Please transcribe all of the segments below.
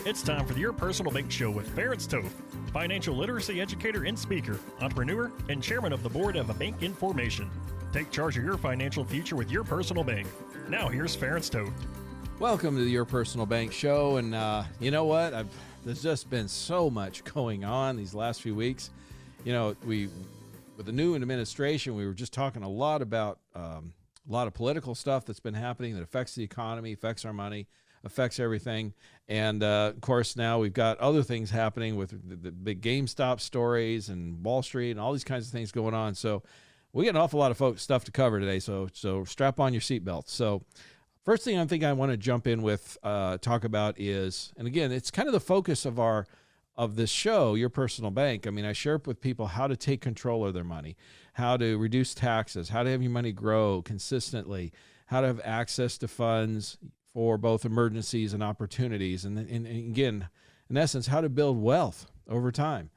It's time for the Your Personal Bank Show with Ference Toth, financial literacy educator and speaker, entrepreneur, and chairman of the board of A Bank in Formation. Take charge of your financial future with your personal bank. Now here's Ference Toth. Welcome to the Your Personal Bank Show. And you know what? There's just been so much going on these last few weeks. You know, with the new administration, we were just talking a lot about a lot of political stuff that's been happening that affects the economy, affects our money, affects everything. And, of course, now we've got other things happening with the big GameStop stories and Wall Street and all these kinds of things going on. So we got an awful lot of stuff to cover today, so strap on your seatbelts. So first thing I think I want to jump in with, talk about is, and again, it's kind of the focus of this show, Your Personal Bank. I mean, I share with people how to take control of their money, how to reduce taxes, how to have your money grow consistently, how to have access to funds for both emergencies and opportunities. And again, in essence, how to build wealth over time.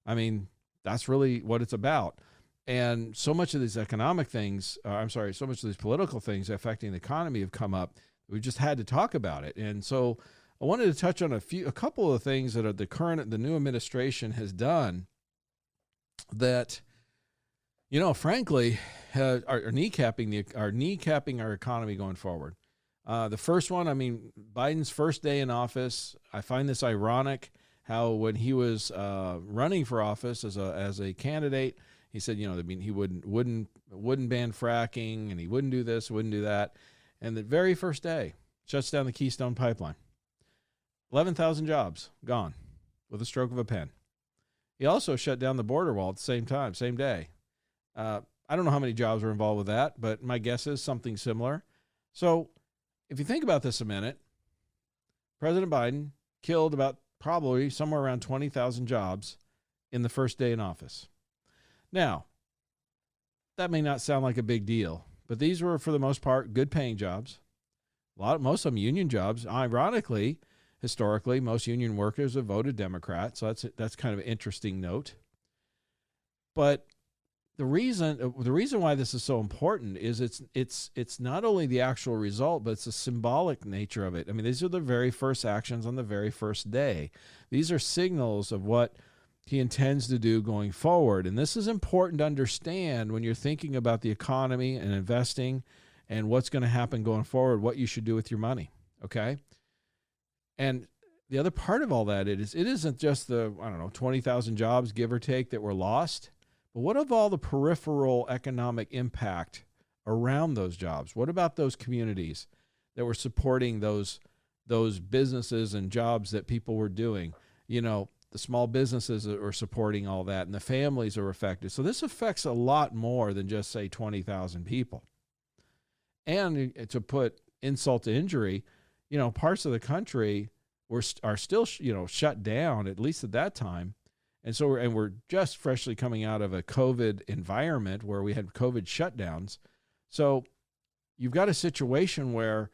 I mean, that's really what it's about. And so much of these economic things, so much of these political things affecting the economy have come up. We just had to talk about it. And so I wanted to touch on a couple of things that are the new administration has done that, you know, frankly, are kneecapping our economy going forward. The first one, I mean, Biden's first day in office, I find this ironic how when he was running for office as a candidate, he said, you know, I mean, he wouldn't ban fracking, and he wouldn't do this, wouldn't do that. And the very first day, shuts down the Keystone Pipeline. 11,000 jobs gone with a stroke of a pen. He also shut down the border wall at the same time, same day. I don't know how many jobs were involved with that, but my guess is something similar. So if you think about this a minute, President Biden killed about probably somewhere around 20,000 jobs in the first day in office. Now, that may not sound like a big deal, but these were, for the most part, good paying jobs. Most of them union jobs. Ironically, historically, most union workers have voted Democrat, so that's kind of an interesting note. But the reason why this is so important is it's not only the actual result, but it's the symbolic nature of it. I mean, these are the very first actions on the very first day. These are signals of what he intends to do going forward. And this is important to understand when you're thinking about the economy and investing and what's going to happen going forward, what you should do with your money, okay? And the other part of all that it isn't just the, 20,000 jobs, give or take, that were lost. But what of all the peripheral economic impact around those jobs? What about those communities that were supporting those businesses and jobs that people were doing? You know, the small businesses that are supporting all that, and the families are affected. So this affects a lot more than just, say, 20,000 people. And to put insult to injury, you know, parts of the country are still, shut down, at least at that time. And so we're just freshly coming out of a COVID environment where we had COVID shutdowns. So you've got a situation where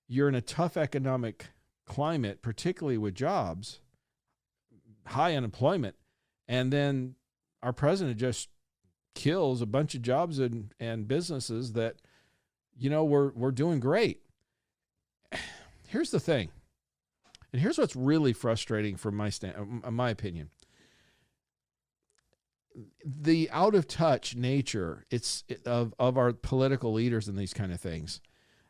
you're in a tough economic climate, particularly with jobs, high unemployment, and then our president just kills a bunch of jobs and businesses that, you know, we're doing great. Here's the thing, and here's what's really frustrating from my opinion. The out of touch nature of our political leaders and these kind of things.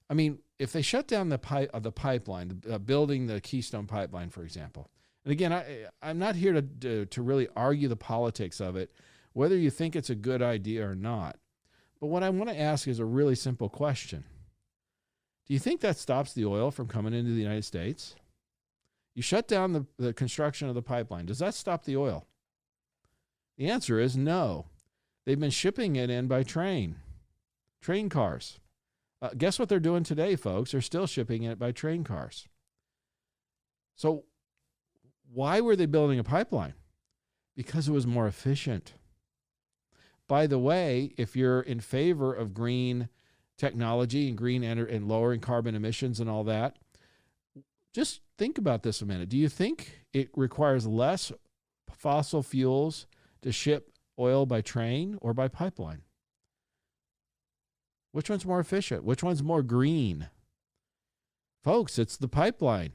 I mean, if they shut down the pipeline, building the Keystone Pipeline, for example. And again, I'm not here to really argue the politics of it, whether you think it's a good idea or not. But what I want to ask is a really simple question. Do you think that stops the oil from coming into the United States? You shut down the construction of the pipeline. Does that stop the oil? The answer is no. They've been shipping it in by train cars. Guess what they're doing today, folks? They're still shipping it by train cars. So why were they building a pipeline? Because it was more efficient. By the way, if you're in favor of green technology and green and lowering carbon emissions and all that, just think about this a minute. Do you think it requires less fossil fuels to ship oil by train or by pipeline? Which one's more efficient? Which one's more green? Folks, it's the pipeline.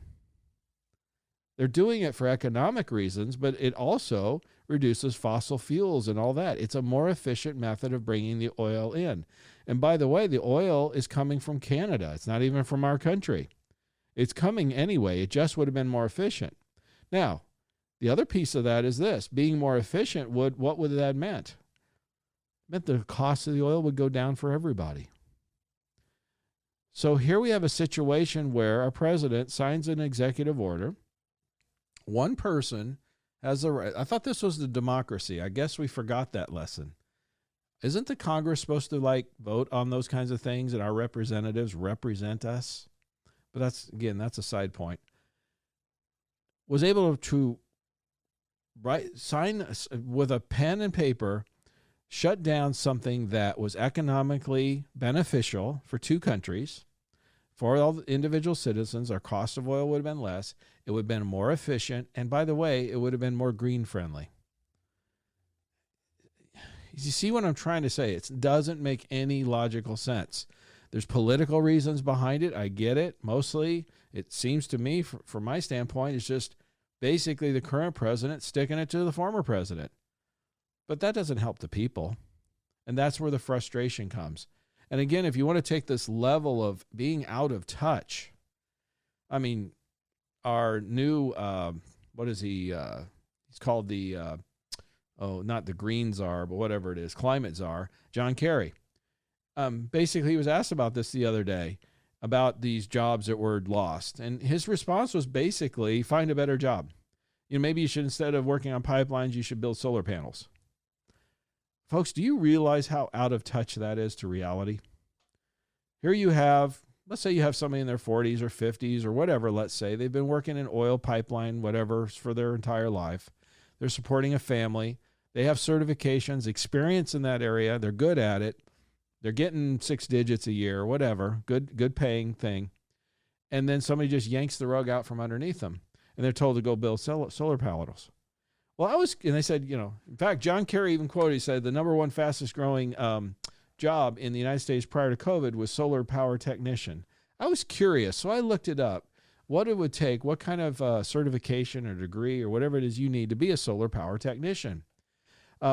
They're doing it for economic reasons, but it also reduces fossil fuels and all that. It's a more efficient method of bringing the oil in. And by the way, the oil is coming from Canada. It's not even from our country. It's coming anyway. It just would have been more efficient. Now, the other piece of that is this. Being more efficient, what would that meant? It meant the cost of the oil would go down for everybody. So here we have a situation where our president signs an executive order. One person has the right. I thought this was the democracy. I guess we forgot that lesson. Isn't the Congress supposed to vote on those kinds of things and our representatives represent us? But that's a side point. Was able to sign with a pen and paper, shut down something that was economically beneficial for two countries. For all the individual citizens, our cost of oil would have been less. It would have been more efficient. And by the way, it would have been more green friendly. You see what I'm trying to say? It doesn't make any logical sense. There's political reasons behind it. I get it. Mostly, it seems to me, from my standpoint, it's just basically the current president sticking it to the former president. But that doesn't help the people. And that's where the frustration comes. And again, if you want to take this level of being out of touch, I mean, our new, what is he? He's called the, not the Green Czar, but whatever it is, Climate Czar, John Kerry. Basically, he was asked about this the other day, about these jobs that were lost. And his response was basically, find a better job. Maybe you should, instead of working on pipelines, you should build solar panels. Folks, do you realize how out of touch that is to reality? Here you have, let's say you have somebody in their 40s or 50s or whatever, let's say. They've been working in oil, pipeline, whatever, for their entire life. They're supporting a family. They have certifications, experience in that area. They're good at it. They're getting 6 digits a year, whatever, good paying thing. And then somebody just yanks the rug out from underneath them, and they're told to go build solar panels. Well, and they said, in fact, John Kerry even quoted, he said, the number one fastest growing job in the United States prior to COVID was solar power technician. I was curious, so I looked it up, what it would take, what kind of certification or degree or whatever it is you need to be a solar power technician.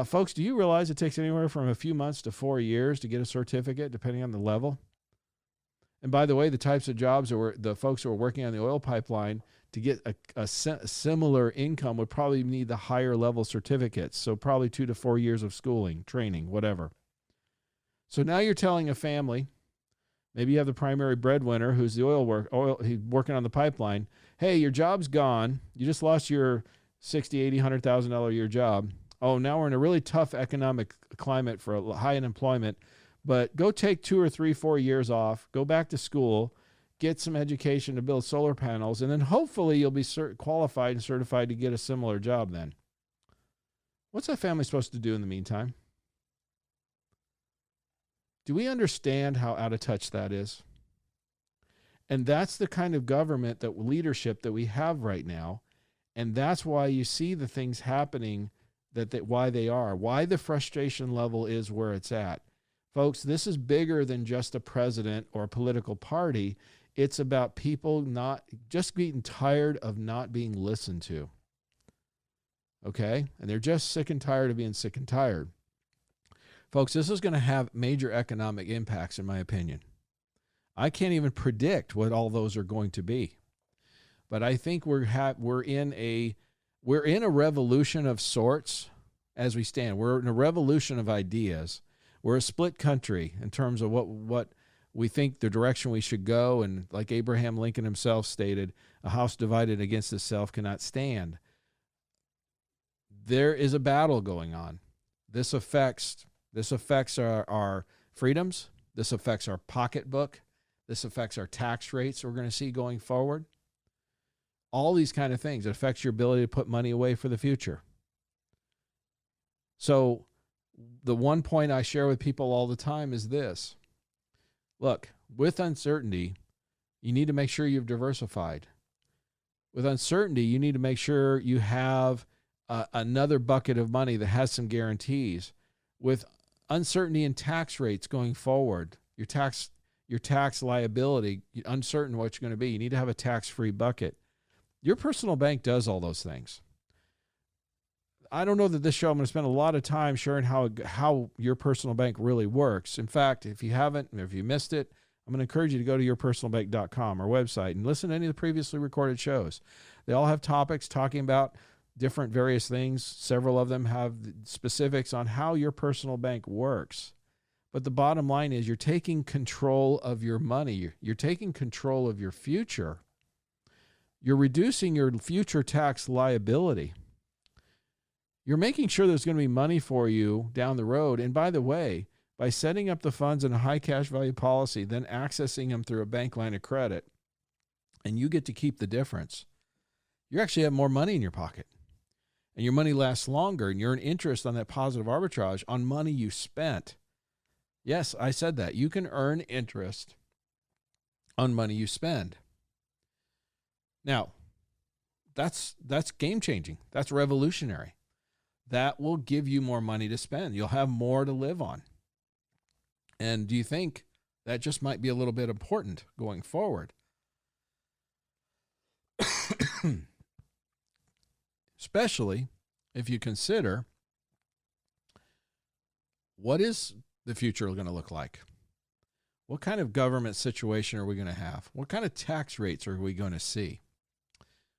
Folks, do you realize it takes anywhere from a few months to 4 years to get a certificate, depending on the level? And by the way, the types of jobs the folks who are working on the oil pipeline, to get a similar income would probably need the higher level certificates. So probably 2 to 4 years of schooling, training, whatever. So now you're telling a family, maybe you have the primary breadwinner who's he's working on the pipeline. Hey, your job's gone. You just lost your $60,000, $80,000, $100,000 a year job. Oh, now we're in a really tough economic climate for high unemployment, but go take 2 or 3, 4 years off, go back to school, get some education to build solar panels, and then hopefully you'll be qualified and certified to get a similar job then. What's that family supposed to do in the meantime? Do we understand how out of touch that is? And that's the kind of government, leadership that we have right now. And that's why you see the things happening why the frustration level is where it's at. Folks, this is bigger than just a president or a political party. It's about people not just getting tired of not being listened to. Okay? And they're just sick and tired of being sick and tired. Folks, this is going to have major economic impacts, in my opinion. I can't even predict what all those are going to be. But I think we're in a revolution of sorts as we stand. We're in a revolution of ideas. We're a split country in terms of what we think the direction we should go. And like Abraham Lincoln himself stated, a house divided against itself cannot stand. There is a battle going on. This affects our freedoms. This affects our pocketbook. This affects our tax rates we're going to see going forward. All these kind of things. It affects your ability to put money away for the future. So the one point I share with people all the time is this. Look, with uncertainty, you need to make sure you've diversified. With uncertainty, you need to make sure you have another bucket of money that has some guarantees. With uncertainty in tax rates going forward, your tax liability, uncertain what you're going to be, you need to have a tax-free bucket. Your personal bank does all those things. I don't know that this show, I'm going to spend a lot of time sharing how your personal bank really works. In fact, if you haven't, if you missed it, I'm going to encourage you to go to yourpersonalbank.com, our website, and listen to any of the previously recorded shows. They all have topics talking about different various things. Several of them have specifics on how your personal bank works. But the bottom line is you're taking control of your money. You're taking control of your future. You're reducing your future tax liability. You're making sure there's going to be money for you down the road. And by the way, by setting up the funds in a high cash value policy, then accessing them through a bank line of credit, and you get to keep the difference, you actually have more money in your pocket. And your money lasts longer, and you earn interest on that positive arbitrage on money you spent. Yes, I said that. You can earn interest on money you spend. Now, that's game-changing. That's revolutionary. That will give you more money to spend. You'll have more to live on. And do you think that just might be a little bit important going forward? Especially if you consider, what is the future going to look like? What kind of government situation are we going to have? What kind of tax rates are we going to see?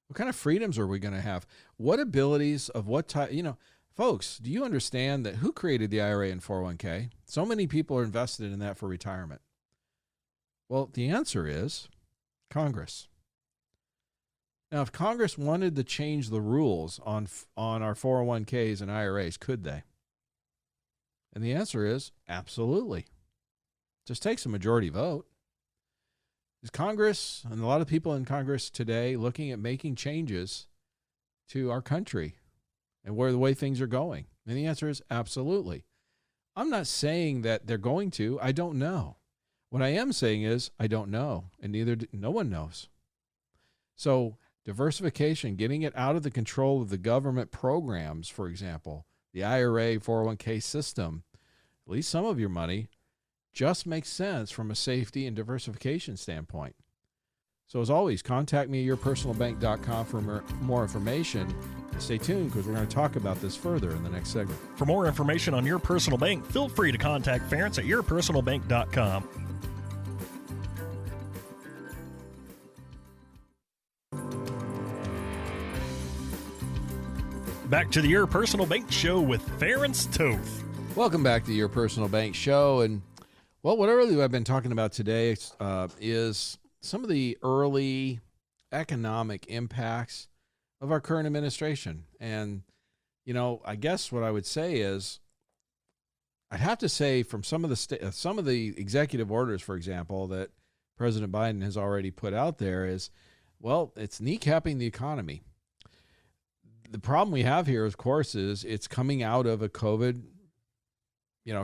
What kind of freedoms are we going to have? What abilities of what type, folks, do you understand that who created the IRA and 401k? So many people are invested in that for retirement. Well, the answer is Congress. Now, if Congress wanted to change the rules on our 401ks and IRAs, could they? And the answer is absolutely. Just takes a majority vote. Is Congress and a lot of people in Congress today looking at making changes to our country and where the way things are going? And the answer is absolutely. I'm not saying that they're going to. I don't know. What I am saying is I don't know, and no one knows. So diversification, getting it out of the control of the government programs, for example, the IRA, 401k system, at least some of your money, just makes sense from a safety and diversification standpoint. So as always, contact me at yourpersonalbank.com for more information. Stay tuned because we're going to talk about this further in the next segment. For more information on Your Personal Bank, feel free to contact Ference at yourpersonalbank.com. Back to the Your Personal Bank Show with Ference Toth. Welcome back to Your Personal Bank Show. And well, what really I've been talking about today is some of the early economic impacts of our current administration. And, I guess what I would say is, I'd have to say from some of the executive orders, for example, that President Biden has already put out there is, well, it's kneecapping the economy. The problem we have here, of course, is it's coming out of a COVID,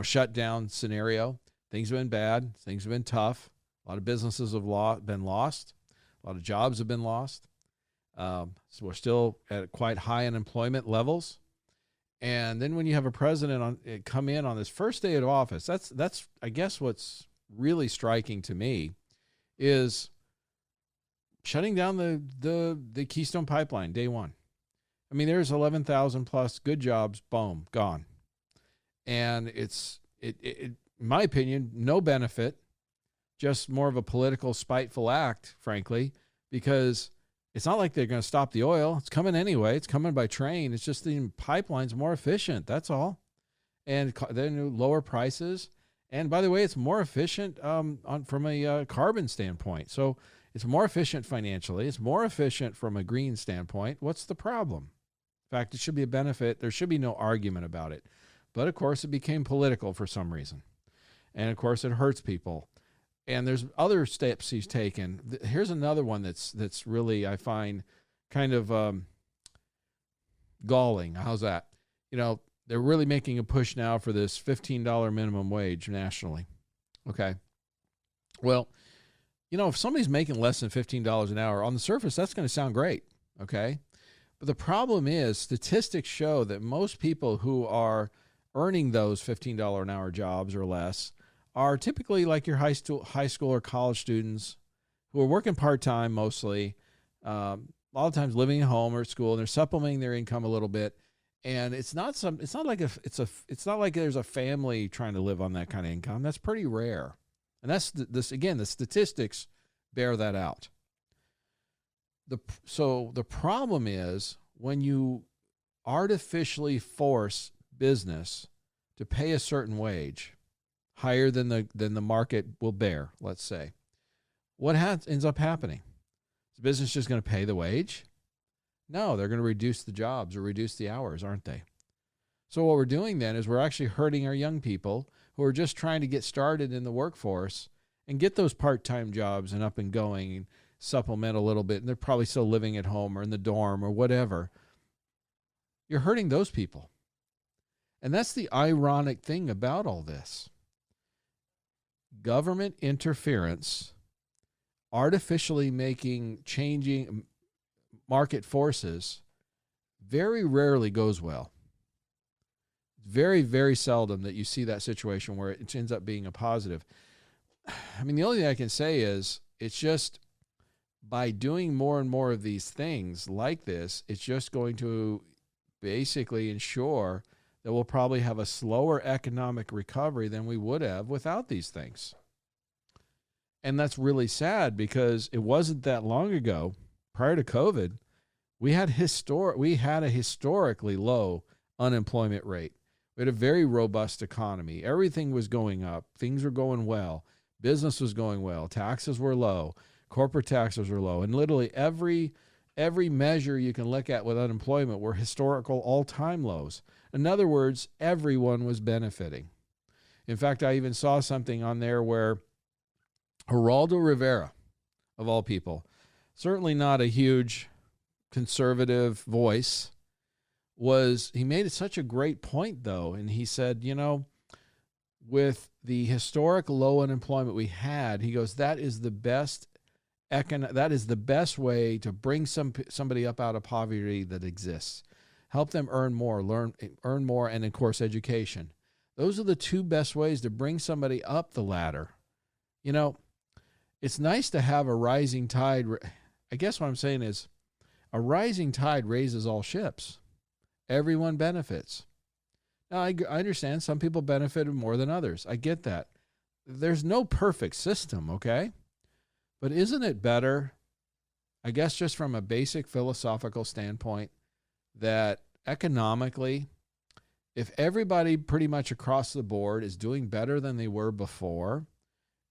shutdown scenario. Things have been bad. Things have been tough. A lot of businesses have been lost. A lot of jobs have been lost. So we're still at quite high unemployment levels. And then when you have a president come in on this first day of office, that's I guess what's really striking to me is shutting down the Keystone Pipeline day one. I mean, there's 11,000 plus good jobs, boom, gone. And it's in my opinion, no benefit, just more of a political spiteful act, frankly, because it's not like they're going to stop the oil. It's coming anyway. It's coming by train. It's just the pipeline's more efficient. That's all. And then lower prices. And by the way, it's more efficient from a carbon standpoint. So it's more efficient financially. It's more efficient from a green standpoint. What's the problem? In fact, it should be a benefit. There should be no argument about it. But of course, it became political for some reason. And of course, it hurts people. And there's other steps he's taken. Here's another one that's really, I find, kind of galling. How's that? They're really making a push now for this $15 minimum wage nationally. Okay. Well, if somebody's making less than $15 an hour, on the surface, that's going to sound great. Okay. But the problem is statistics show that most people who are earning those $15 an hour jobs or less are typically like your high school or college students who are working part-time mostly, a lot of times living at home or at school, and they're supplementing their income a little bit. And it's not like there's a family trying to live on that kind of income. That's pretty rare. And that's the statistics bear that out. So the problem is when you artificially force business to pay a certain wage higher than the market will bear, let's say, what ends up happening? Is the business just going to pay the wage? No, they're going to reduce the jobs or reduce the hours, aren't they? So what we're doing then is we're actually hurting our young people who are just trying to get started in the workforce and get those part-time jobs and up and going and supplement a little bit. And they're probably still living at home or in the dorm or whatever. You're hurting those people. And that's the ironic thing about all this. Government interference, artificially changing market forces, very rarely goes well. Very, very seldom that you see that situation where it ends up being a positive. I mean, the only thing I can say is it's just by doing more and more of these things like this, it's just going to basically ensure that we'll probably have a slower economic recovery than we would have without these things. And that's really sad because it wasn't that long ago, prior to COVID, we had a historically low unemployment rate. We had a very robust economy. Everything was going up. Things were going well. Business was going well. Taxes were low. Corporate taxes were low. And literally every measure you can look at with unemployment were historical all-time lows. In other words, everyone was benefiting. In fact, I even saw something on there where Geraldo Rivera, of all people, certainly not a huge conservative voice, he made such a great point, though. And he said, with the historic low unemployment we had, he goes, that is the best way to bring somebody up out of poverty that exists. Help them earn more, earn more, and of course, education. Those are the two best ways to bring somebody up the ladder. It's nice to have a rising tide. I guess what I'm saying is a rising tide raises all ships. Everyone benefits. Now, I understand some people benefited more than others. I get that. There's no perfect system, okay? But isn't it better, I guess just from a basic philosophical standpoint, that economically, if everybody pretty much across the board is doing better than they were before,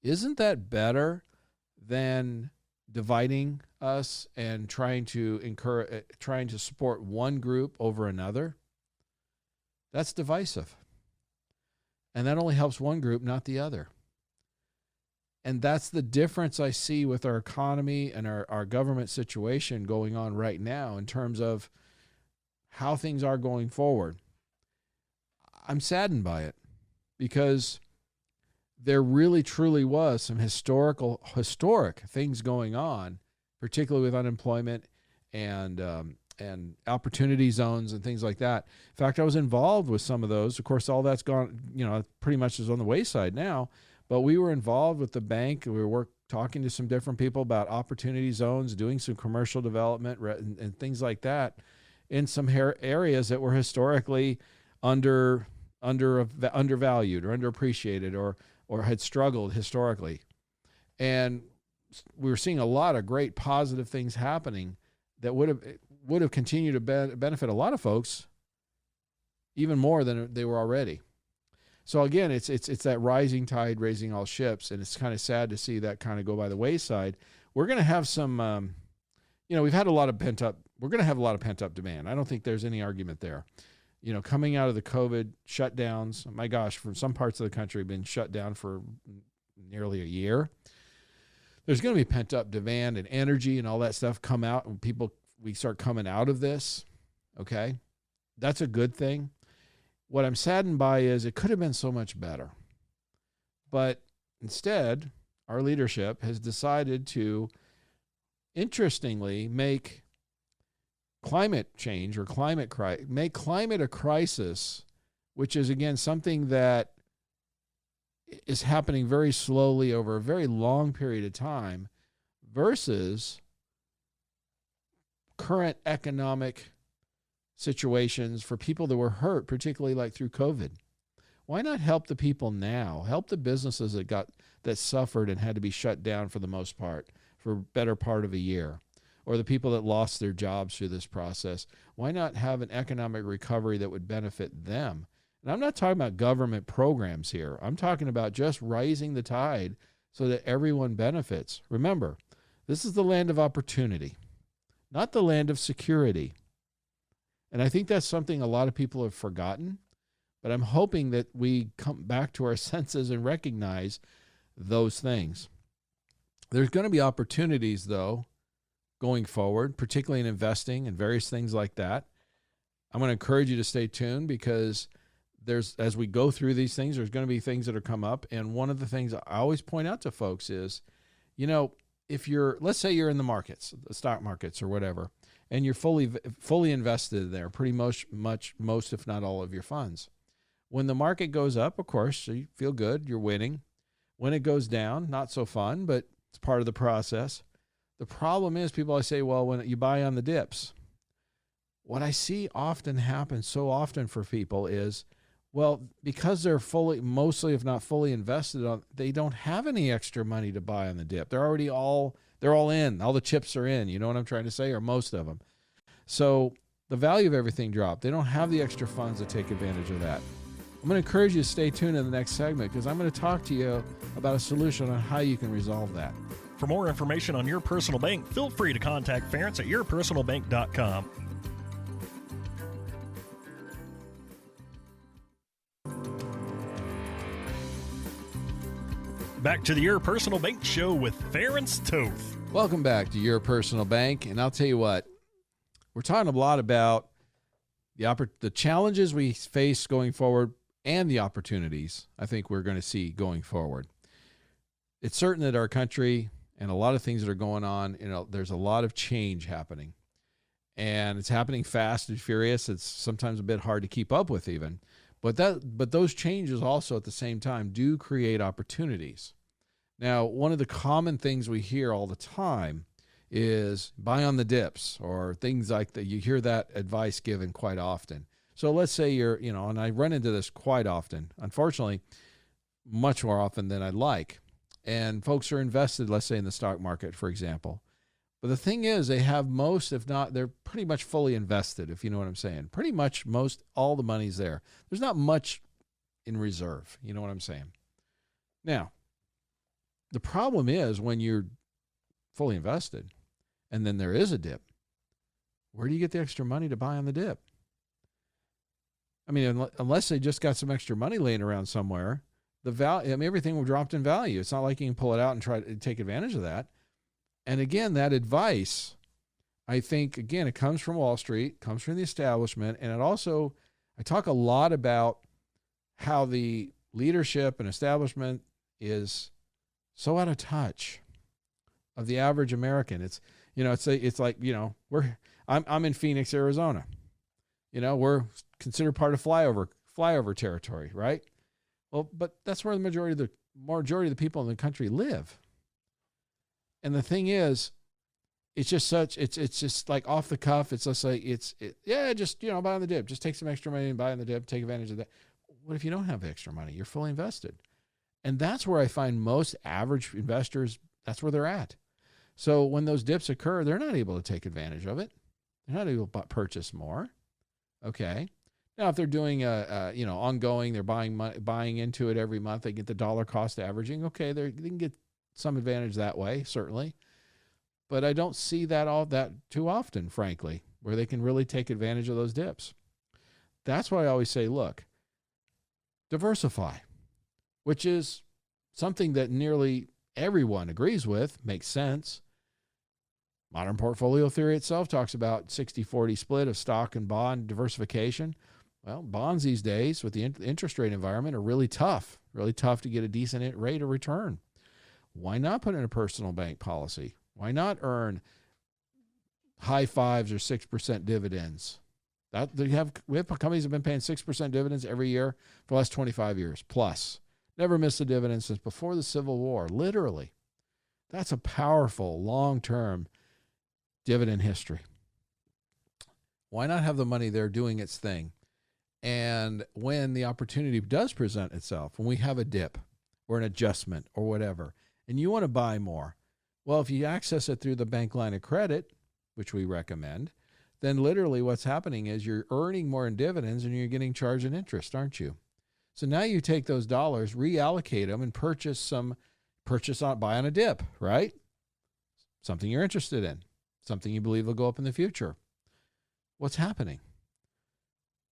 isn't that better than dividing us and trying to support one group over another? That's divisive. And that only helps one group, not the other. And that's the difference I see with our economy and our government situation going on right now in terms of how things are going forward. I'm saddened by it because there really truly was some historic things going on, particularly with unemployment and opportunity zones and things like that. In fact, I was involved with some of those. Of course, all that's gone, pretty much is on the wayside now. But we were involved with the bank. We were talking to some different people about opportunity zones, doing some commercial development and things like that in some areas that were historically undervalued or underappreciated or had struggled historically. And we were seeing a lot of great positive things happening that would have continued to benefit a lot of folks even more than they were already. So again, it's that rising tide raising all ships, and it's kind of sad to see that kind of go by the wayside. We're going to have some, we've had we're going to have a lot of pent-up demand. I don't think there's any argument there. Coming out of the COVID shutdowns, my gosh, from some parts of the country have been shut down for nearly a year. There's going to be pent-up demand and energy and all that stuff come out, and we start coming out of this, okay? That's a good thing. What I'm saddened by is it could have been so much better. But instead, our leadership has decided to, interestingly, make climate change or make climate a crisis, which is, again, something that is happening very slowly over a very long period of time, versus current economic situations for people that were hurt, particularly like through COVID. Why not help the people now? Help the businesses that suffered and had to be shut down for the most part for a better part of a year, or the people that lost their jobs through this process. Why not have an economic recovery that would benefit them? And I'm not talking about government programs here. I'm talking about just raising the tide so that everyone benefits. Remember, this is the land of opportunity, not the land of security. And I think that's something a lot of people have forgotten, but I'm hoping that we come back to our senses and recognize those things. There's going to be opportunities, though, going forward, particularly in investing and various things like that. I'm going to encourage you to stay tuned because as we go through these things, there's going to be things that are come up. And one of the things I always point out to folks is, let's say you're in the markets, the stock markets or whatever, and you're fully invested there, pretty most, if not all of your funds. When the market goes up, of course, so you feel good, you're winning. When it goes down, not so fun, but it's part of the process. The problem is people always say, well, when you buy on the dips, what I see often happen so often for people is, well, because they're mostly, if not fully invested they don't have any extra money to buy on the dip. They're all in. All the chips are in. You know what I'm trying to say? Or most of them. So the value of everything dropped. They don't have the extra funds to take advantage of that. I'm going to encourage you to stay tuned in the next segment because I'm going to talk to you about a solution on how you can resolve that. For more information on Your Personal Bank, feel free to contact Ference at yourpersonalbank.com. Back to the Your Personal Bank Show with Ference Toth. Welcome back to Your Personal Bank. And I'll tell you what, we're talking a lot about the challenges we face going forward and the opportunities I think we're going to see going forward. It's certain that our country and a lot of things that are going on, there's a lot of change happening. And it's happening fast and furious. It's sometimes a bit hard to keep up with even. But those changes also at the same time do create opportunities. Now, one of the common things we hear all the time is buy on the dips or things like that. You hear that advice given quite often. So let's say and I run into this quite often, unfortunately, much more often than I'd like. And folks are invested, let's say in the stock market, for example. But the thing is, they have most, if not, they're pretty much fully invested, if you know what I'm saying. Pretty much all the money's there. There's not much in reserve, you know what I'm saying. Now, the problem is when you're fully invested and then there is a dip, where do you get the extra money to buy on the dip? I mean, unless they just got some extra money laying around somewhere, everything will drop in value. It's not like you can pull it out and try to take advantage of that. And again, that advice, I think, again, it comes from Wall Street, comes from the establishment, and I talk a lot about how the leadership and establishment is so out of touch of the average American. I'm in Phoenix, Arizona. We're considered part of flyover territory, right? Well, but that's where the majority of the people in the country live. And the thing is, it's just like off the cuff. It's just like, buy on the dip. Just take some extra money and buy on the dip, take advantage of that. What if you don't have extra money? You're fully invested. And that's where I find most average investors, that's where they're at. So when those dips occur, they're not able to take advantage of it. They're not able to purchase more. Okay. Now, if they're doing ongoing, they're buying into it every month, they get the dollar cost averaging. Okay, they can get some advantage that way, certainly. But I don't see that too often, frankly, where they can really take advantage of those dips. That's why I always say, look, diversify, which is something that nearly everyone agrees with, makes sense. Modern portfolio theory itself talks about 60-40 split of stock and bond diversification. Well, bonds these days with the interest rate environment are really tough to get a decent rate of return. Why not put in a personal bank policy? Why not earn high 5s or 6% dividends? We have companies that have been paying 6% dividends every year for the last 25 years plus. Never missed a dividend since before the Civil War, literally. That's a powerful long-term dividend history. Why not have the money there doing its thing? And when the opportunity does present itself, when we have a dip or an adjustment or whatever, and you want to buy more, well, if you access it through the bank line of credit, which we recommend, then literally what's happening is you're earning more in dividends and you're getting charged an interest, aren't you? So now you take those dollars, reallocate them, and buy on a dip, right? Something you're interested in, something you believe will go up in the future. What's happening?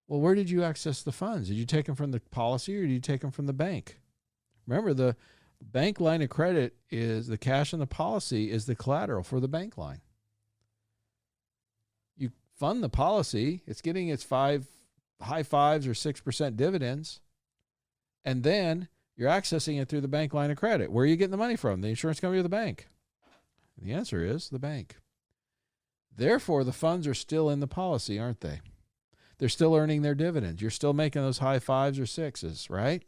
Well, where did you access the funds? Did you take them from the policy or did you take them from the bank? Remember, the bank line of credit is the cash in the policy is the collateral for the bank line. You fund the policy, it's getting its high 5s or 6% dividends, and then you're accessing it through the bank line of credit. Where are you getting the money from? The insurance company or the bank? And the answer is the bank. Therefore, the funds are still in the policy, aren't they? They're still earning their dividends. You're still making those high 5s or 6s, right?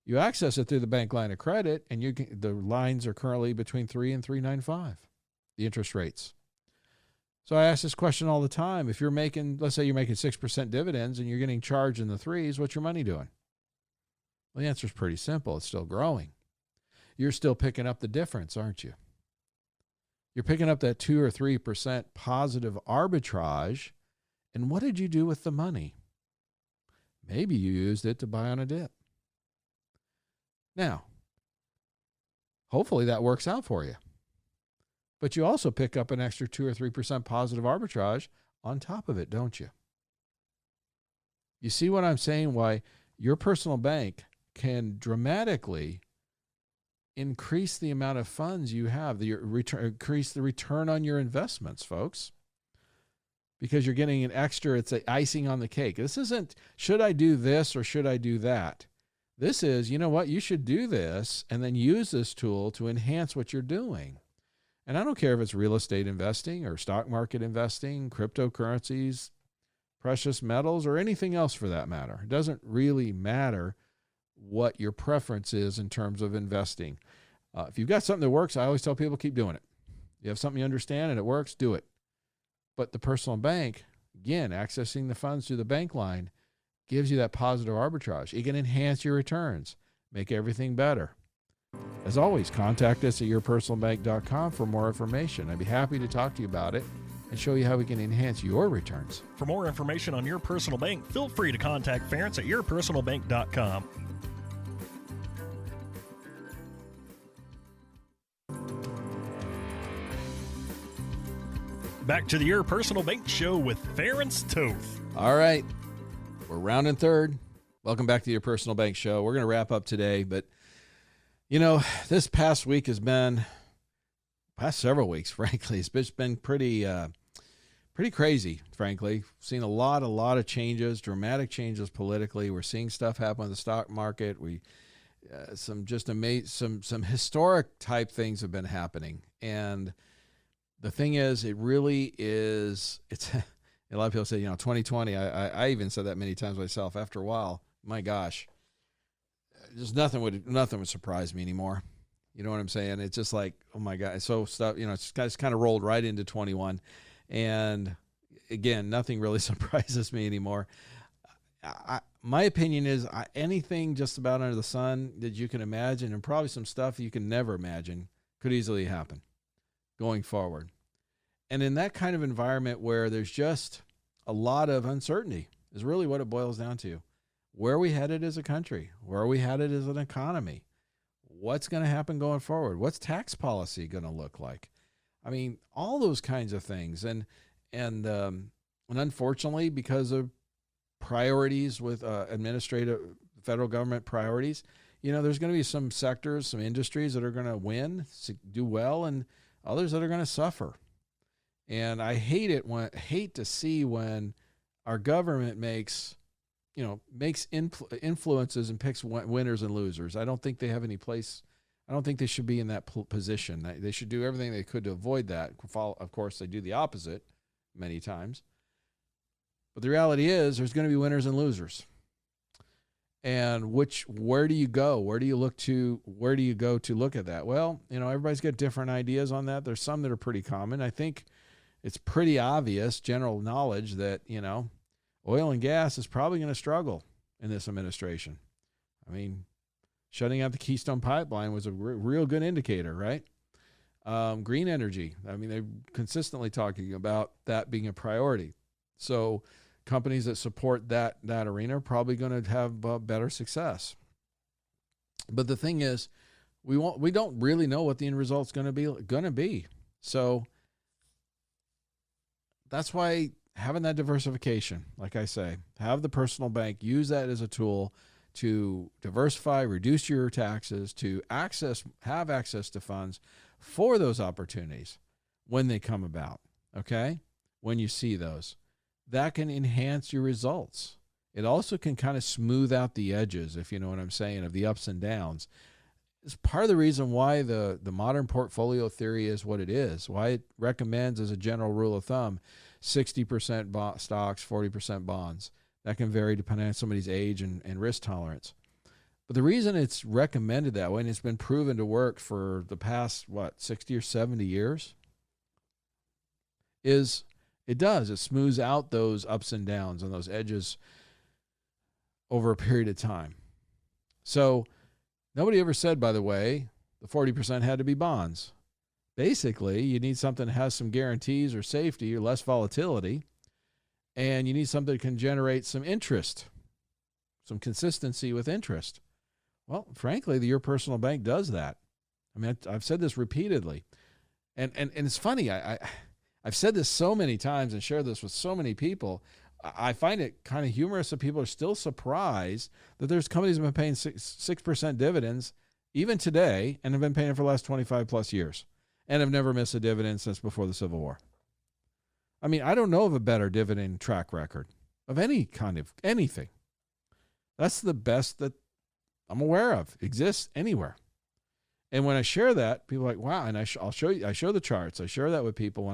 You access it through the bank line of credit, and the lines are currently between 3 and 3.95, the interest rates. So I ask this question all the time. If you're making, let's say you're making 6% dividends and you're getting charged in the 3s, what's your money doing? Well, the answer is pretty simple. It's still growing. You're still picking up the difference, aren't you? You're picking up that 2 or 3% positive arbitrage. And what did you do with the money? Maybe you used it to buy on a dip. Now, hopefully that works out for you. But you also pick up an extra 2 or 3% positive arbitrage on top of it, don't you? You see what I'm saying? Why your personal bank can dramatically increase the amount of funds you have, increase the return on your investments, folks. Because you're getting an extra, it's an icing on the cake. This isn't, should I do this or should I do that? This is, you know what, you should do this and then use this tool to enhance what you're doing. And I don't care if it's real estate investing or stock market investing, cryptocurrencies, precious metals, or anything else for that matter. It doesn't really matter what your preference is in terms of investing. If you've got something that works, I always tell people keep doing it. You have something you understand and it works, do it. But the personal bank, again, accessing the funds through the bank line gives you that positive arbitrage. It can enhance your returns, make everything better. As always, contact us at yourpersonalbank.com for more information. I'd be happy to talk to you about it and show you how we can enhance your returns. For more information on Your Personal Bank, feel free to contact Ference at yourpersonalbank.com. Back to the Your Personal Bank Show with Ference Toth. All right. We're rounding third. Welcome back to Your Personal Bank Show. We're going to wrap up today, but you know, this past week has been, past several weeks, frankly, it's been pretty crazy, frankly. We've seen a lot of changes, dramatic changes politically. We're seeing stuff happen in the stock market. Some historic type things have been happening. And the thing is, it really is, a lot of people say, 2020, I even said that many times myself. After a while, my gosh, just nothing would surprise me anymore. You know what I'm saying? It's just like, oh my God. So stuff, it's kind of rolled right into 21. And again, nothing really surprises me anymore. My opinion is anything just about under the sun that you can imagine, and probably some stuff you can never imagine, could easily happen going forward. And in that kind of environment where there's just a lot of uncertainty is really what it boils down to. Where are we headed as a country? Where are we headed as an economy? What's going to happen going forward? What's tax policy going to look like? I mean, all those kinds of things. And unfortunately, because of priorities with administrative federal government priorities, there's going to be some sectors, some industries that are going to win, do well, and others that are going to suffer. And I hate to see when our government makes influences and picks winners and losers. I don't think they have any place. I don't think they should be in that position. They should do everything they could to avoid that. Of course, they do the opposite many times. But the reality is there's going to be winners and losers. And where do you go? Where do you go to look at that? Well, everybody's got different ideas on that. There's some that are pretty common. I think it's pretty obvious general knowledge that, oil and gas is probably going to struggle in this administration. I mean, shutting out the Keystone Pipeline was a real good indicator, right? Green energy. I mean, they're consistently talking about that being a priority. So companies that support that arena are probably going to have better success. But the thing is, we don't really know what the end result's going to be. So that's why having that diversification, like I say, have the personal bank, use that as a tool to diversify, reduce your taxes, to have access to funds for those opportunities when they come about, okay? When you see those. That can enhance your results. It also can kind of smooth out the edges, if you know what I'm saying, of the ups and downs. It's part of the reason why the modern portfolio theory is what it is, why it recommends as a general rule of thumb 60% stocks, 40% bonds. That can vary depending on somebody's age and risk tolerance. But the reason it's recommended that way, and it's been proven to work for the past, 60 or 70 years, is it smooths out those ups and downs and those edges over a period of time. So nobody ever said, by the way, the 40% had to be bonds. Basically, you need something that has some guarantees or safety or less volatility, and you need something that can generate some interest, some consistency with interest. Well, frankly, Your Personal Bank does that. I mean, I've said this repeatedly. And it's funny, I've said this so many times and shared this with so many people. I find it kind of humorous that people are still surprised that there's companies that have been paying 6% dividends even today and have been paying it for the last 25 plus years and have never missed a dividend since before the Civil War. I mean, I don't know of a better dividend track record of any kind of anything. That's the best that I'm aware of, exists anywhere. And when I share that, people are like, wow, and I'll show you, I show the charts. I share that with people.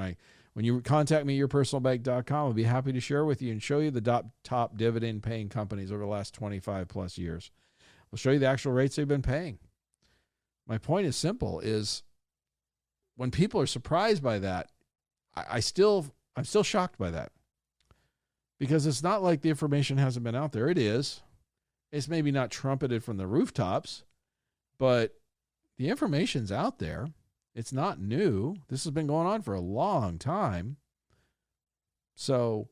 When you contact me, yourpersonalbank.com, I'll be happy to share with you and show you the top dividend paying companies over the last 25 plus years. We'll show you the actual rates they've been paying. My point is simple, is when people are surprised by that, I'm still shocked by that, because it's not like the information hasn't been out there. It is. It's maybe not trumpeted from the rooftops, but the information's out there. It's not new. This has been going on for a long time. So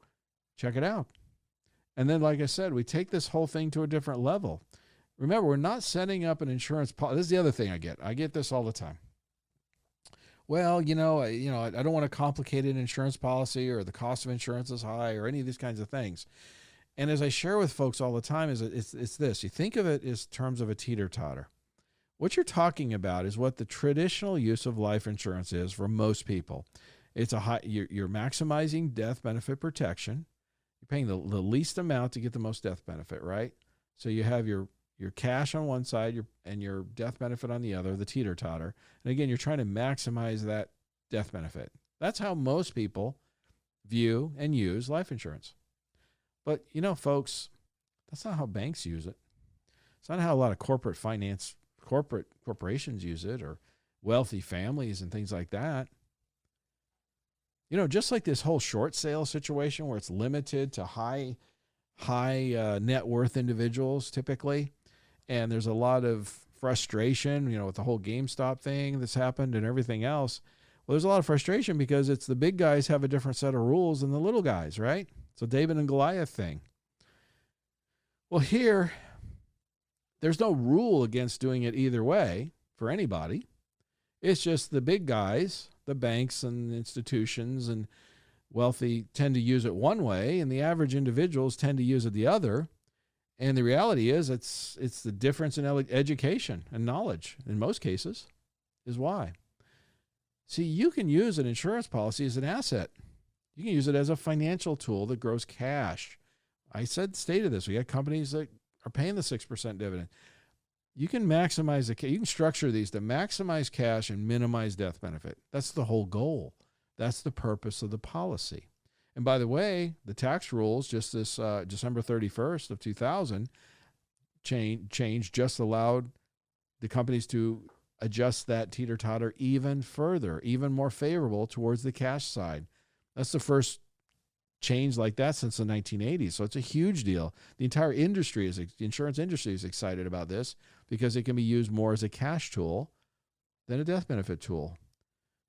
check it out. And then, like I said, we take this whole thing to a different level. Remember, we're not setting up an insurance policy. This is the other thing I get. I get this all the time. Well, I don't want a complicated insurance policy, or the cost of insurance is high, or any of these kinds of things. And as I share with folks all the time, it's this. You think of it as terms of a teeter-totter. What you're talking about is what the traditional use of life insurance is for most people. It's you're maximizing death benefit protection. You're paying the least amount to get the most death benefit, right? So you have your cash on one side and your death benefit on the other, the teeter-totter. And again, you're trying to maximize that death benefit. That's how most people view and use life insurance. But, folks, that's not how banks use it. It's not how a lot of corporations use it, or wealthy families and things like that. Just like this whole short sale situation where it's limited to high net worth individuals typically, and there's a lot of frustration, with the whole GameStop thing that's happened and everything else. Well, there's a lot of frustration because it's the big guys have a different set of rules than the little guys, right? So David and Goliath thing. Well, here, there's no rule against doing it either way for anybody. It's just the big guys, the banks and institutions and wealthy, tend to use it one way, and the average individuals tend to use it the other. And the reality is it's the difference in education and knowledge in most cases is why. See, you can use an insurance policy as an asset. You can use it as a financial tool that grows cash. I stated this. We got companies that are paying the 6% dividend. You can maximize you can structure these to maximize cash and minimize death benefit. That's the whole goal. That's the purpose of the policy. And by the way, the tax rules just this December 31st of 2000 change just allowed the companies to adjust that teeter-totter even further, even more favorable towards the cash side. That's the first change like that since the 1980s. So it's a huge deal. The entire industry, the insurance industry, is excited about this because it can be used more as a cash tool than a death benefit tool.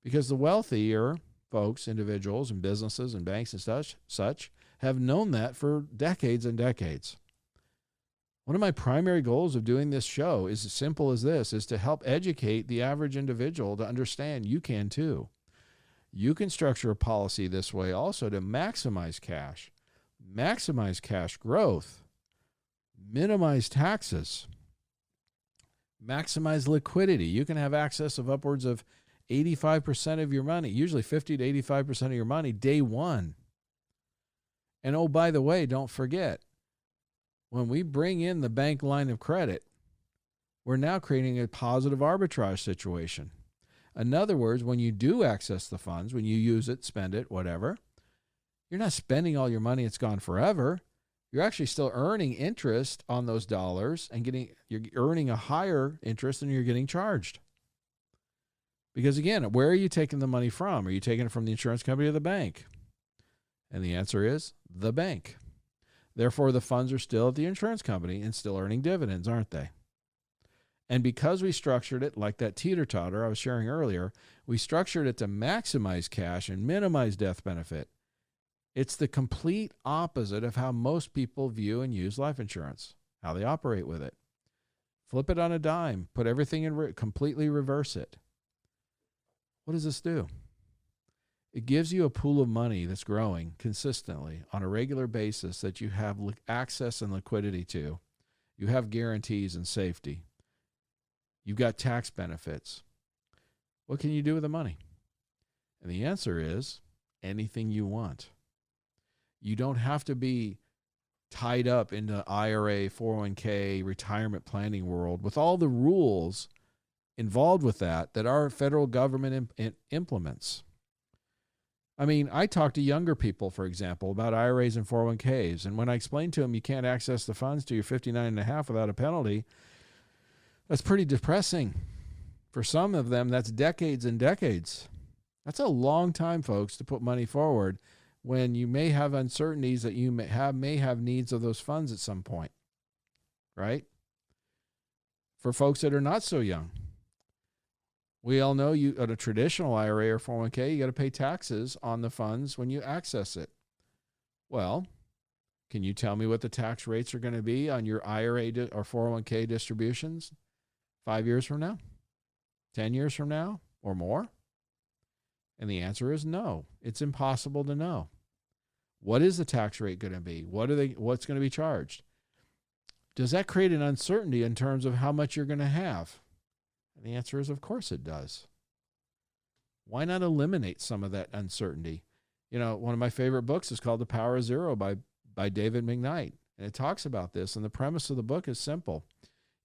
Because the wealthier folks, individuals and businesses and banks and such have known that for decades and decades. One of my primary goals of doing this show is as simple as this, is to help educate the average individual to understand you can too. You can structure a policy this way also to maximize cash growth, minimize taxes, maximize liquidity. You can have access of upwards of 85% of your money, usually 50 to 85% of your money day one. And oh, by the way, don't forget, when we bring in the bank line of credit, we're now creating a positive arbitrage situation. In other words, when you do access the funds, when you use it, spend it, whatever, you're not spending all your money, it's gone forever. You're actually still earning interest on those dollars and you're earning a higher interest than you're getting charged. Because again, where are you taking the money from? Are you taking it from the insurance company or the bank? And the answer is the bank. Therefore, the funds are still at the insurance company and still earning dividends, aren't they? And because we structured it like that teeter-totter I was sharing earlier, we structured it to maximize cash and minimize death benefit. It's the complete opposite of how most people view and use life insurance, how they operate with it. Flip it on a dime, put everything in, completely reverse it. What does this do? It gives you a pool of money that's growing consistently on a regular basis that you have access and liquidity to. You have guarantees and safety. You've got tax benefits. What can you do with the money? And the answer is anything you want. You don't have to be tied up in the IRA, 401k, retirement planning world with all the rules involved with that our federal government implements. I mean, I talk to younger people, for example, about IRAs and 401ks, and when I explain to them you can't access the funds till you're 59 and a half without a penalty, that's pretty depressing. For some of them, that's decades and decades. That's a long time, folks, to put money forward when you may have uncertainties that you may have needs of those funds at some point, right? For folks that are not so young, we all know you at a traditional IRA or 401k, you got to pay taxes on the funds when you access it. Well, can you tell me what the tax rates are going to be on your IRA or 401k distributions 5 years from now, 10 years from now, or more? And the answer is no. It's impossible to know. What is the tax rate going to be? What's going to be charged? Does that create an uncertainty in terms of how much you're going to have? And the answer is, of course it does. Why not eliminate some of that uncertainty? You know, one of my favorite books is called The Power of Zero by David McKnight. And it talks about this. And the premise of the book is simple.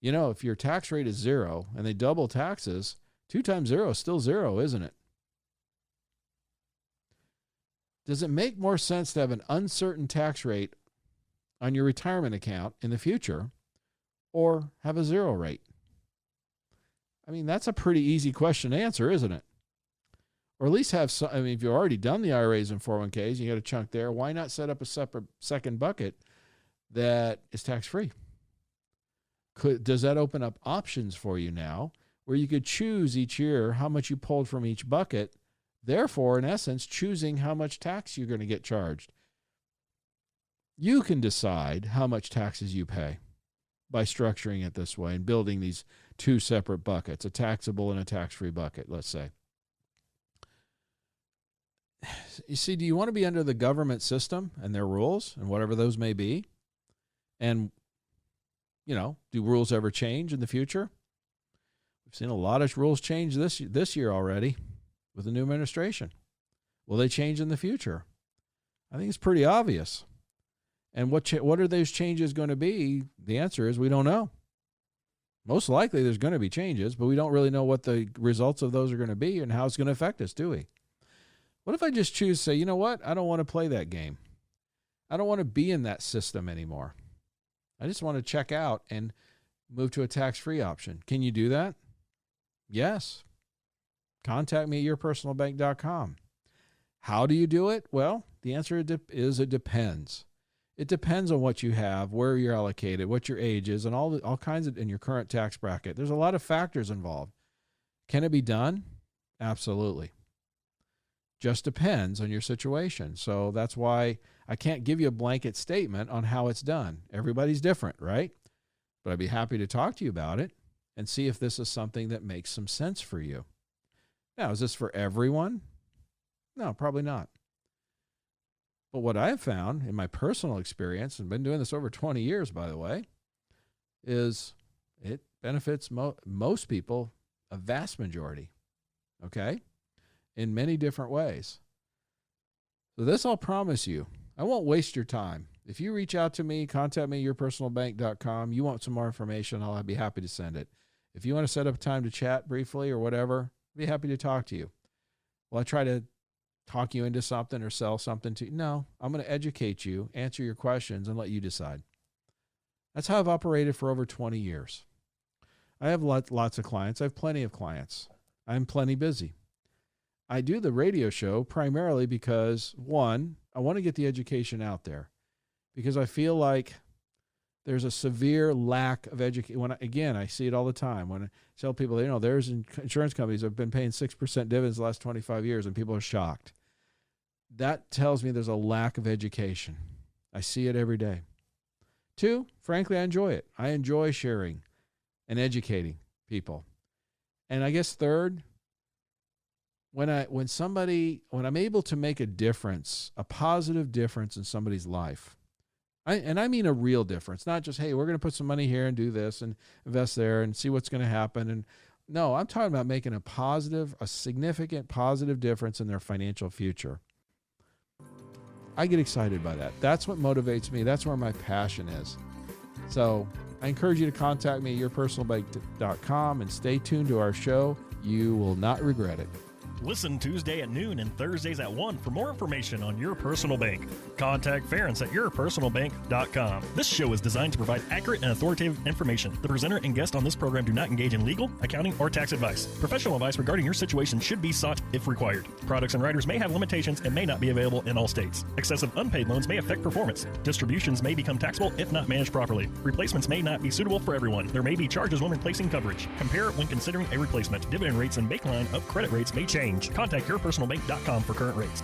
You know, if your tax rate is 0 and they double taxes, 2 times 0 is still 0, isn't it? Does it make more sense to have an uncertain tax rate on your retirement account in the future or have a 0 rate? I mean, that's a pretty easy question to answer, isn't it? Or at least have some, I mean, if you've already done the IRAs and 401ks, you got a chunk there, why not set up a separate second bucket that is tax-free? Does that open up options for you now where you could choose each year how much you pulled from each bucket, therefore, in essence, choosing how much tax you're going to get charged? You can decide how much taxes you pay by structuring it this way and building these 2 separate buckets, a taxable and a tax-free bucket, let's say. You see, do you want to be under the government system and their rules and whatever those may be? And, you know, do rules ever change in the future? We've seen a lot of rules change this year already with the new administration. Will they change in the future? I think it's pretty obvious. And what are those changes going to be? The answer is we don't know. Most likely there's going to be changes, but we don't really know what the results of those are going to be and how it's going to affect us, do we? What if I just choose to say, you know what? I don't want to play that game. I don't want to be in that system anymore. I just want to check out and move to a tax-free option. Can you do that? Yes. Contact me at yourpersonalbank.com. How do you do it? Well, the answer is it depends. It depends on what you have, where you're allocated, what your age is, and all kinds of in your current tax bracket. There's a lot of factors involved. Can it be done? Absolutely. Just depends on your situation. So that's why I can't give you a blanket statement on how it's done. Everybody's different, right? But I'd be happy to talk to you about it and see if this is something that makes some sense for you. Now, is this for everyone? No, probably not. But what I have found in my personal experience, and been doing this over 20 years, by the way, is it benefits most people, a vast majority, okay, in many different ways. So this I'll promise you, I won't waste your time. If you reach out to me, contact me, yourpersonalbank.com, you want some more information, I'll be happy to send it. If you want to set up time to chat briefly or whatever, I'd be happy to talk to you. Will I try to talk you into something or sell something to you? No, I'm going to educate you, answer your questions, and let you decide. That's how I've operated for over 20 years. I have lots of clients. I have plenty of clients. I'm plenty busy. I do the radio show primarily because, one, I want to get the education out there because I feel like there's a severe lack of education. Again, I see it all the time. When I tell people, there's insurance companies that have been paying 6% dividends the last 25 years, and people are shocked. That tells me there's a lack of education. I see it every day. Two, frankly, I enjoy it. I enjoy sharing and educating people. And I guess third, when I'm able to make a difference, a positive difference in somebody's life, I mean a real difference, not just, hey, we're going to put some money here and do this and invest there and see what's going to happen. And no, I'm talking about making a significant positive difference in their financial future. I get excited by that. That's what motivates me. That's where my passion is. So I encourage you to contact me at yourpersonalbank.com and stay tuned to our show. You will not regret it. Listen Tuesday at noon and Thursdays at 1 for more information on Your Personal Bank. Contact Ference at yourpersonalbank.com. This show is designed to provide accurate and authoritative information. The presenter and guest on this program do not engage in legal, accounting, or tax advice. Professional advice regarding your situation should be sought if required. Products and riders may have limitations and may not be available in all states. Excessive unpaid loans may affect performance. Distributions may become taxable if not managed properly. Replacements may not be suitable for everyone. There may be charges when replacing coverage. Compare when considering a replacement. Dividend rates and baseline of credit rates may change. Contact yourpersonalbank.com for current rates.